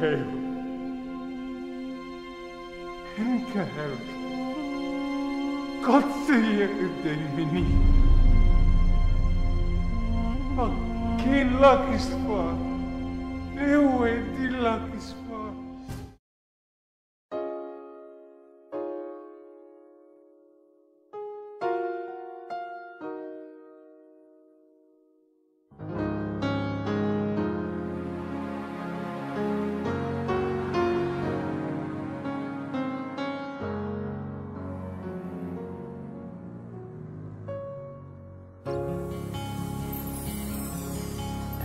kayo. Enkelt. Gott säger dig mini. Pagkilakispa. Ewe dilakispa.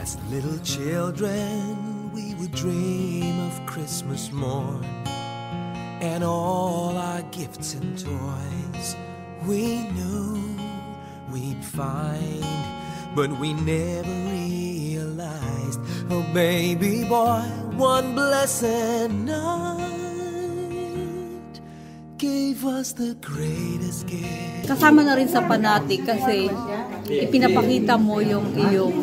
As little children, we would dream of Christmas morn and all our gifts and toys we knew we'd find, but we never realized, oh baby boy, one blessed night gave us the greatest gift. Kasama na rin sa Fanatic kasi ipinapakita mo yung iyong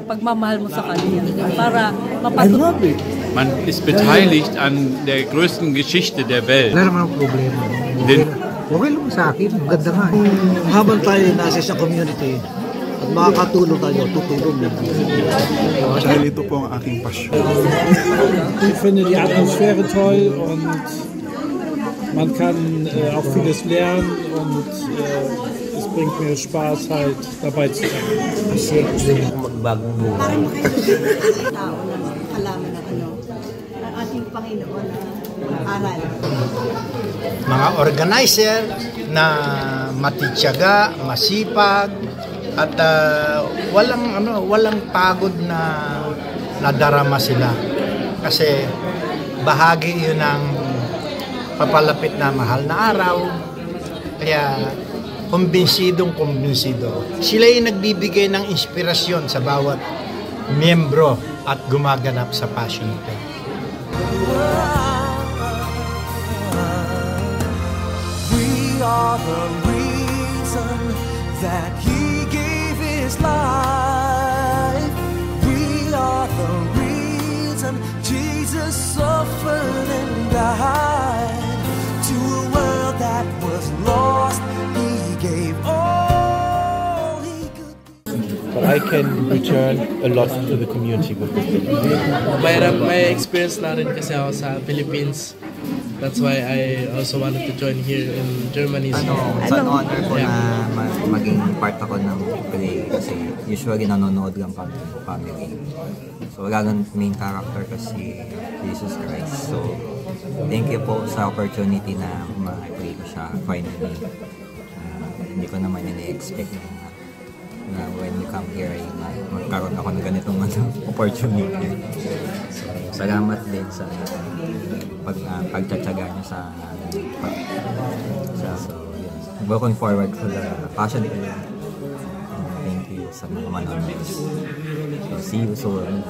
pagmamahal mo sa kanya para mapatuloy. Man ist beteiligt an der größten Geschichte der Welt. Wala naman ang problema. Okay lang sa akin, maganda nga. Habang tayo nasa sa community at makakatulong tayo, tutulong na. Dahil ito po ang aking passion. Ich finde die Atmosphäre toll und man kann auch vieles lernen und es bringt mir Spaß, halt dabei zu sein. Magbagong buhay. Parang makikita tao na kalaman ng ang ating Panginoon na aral. Mga organizer na matityaga, masipag at walang pagod na nadarama sila. Kasi bahagi 'yun ng papalapit na mahal na araw. Kaya kumbinsidong. Sila yung nagbibigay ng inspirasyon sa bawat miyembro at gumaganap sa Passion Play. We are the reason that He gave His life. We are the reason Jesus suffered and died. To a world that was lost, He gave all He could give. But I can return a lot to the community with this. May experience na rin kasi ako sa Philippines. That's why I also wanted to join here in Germany. It's an honor ko na maging part ako ng play kasi usually nanonood lang kami ng family. So wala nang main character kasi Jesus Christ. So thank you po sa opportunity na ma-play ko siya finally. Hindi ko naman ini-expect na when you come here ay magkaroon ako ng ganitong opportunity. So salamat din sa pagtsatsaga niya sa so looking forward to the Passion Play. Thank you sa mga manonood. So see you soon.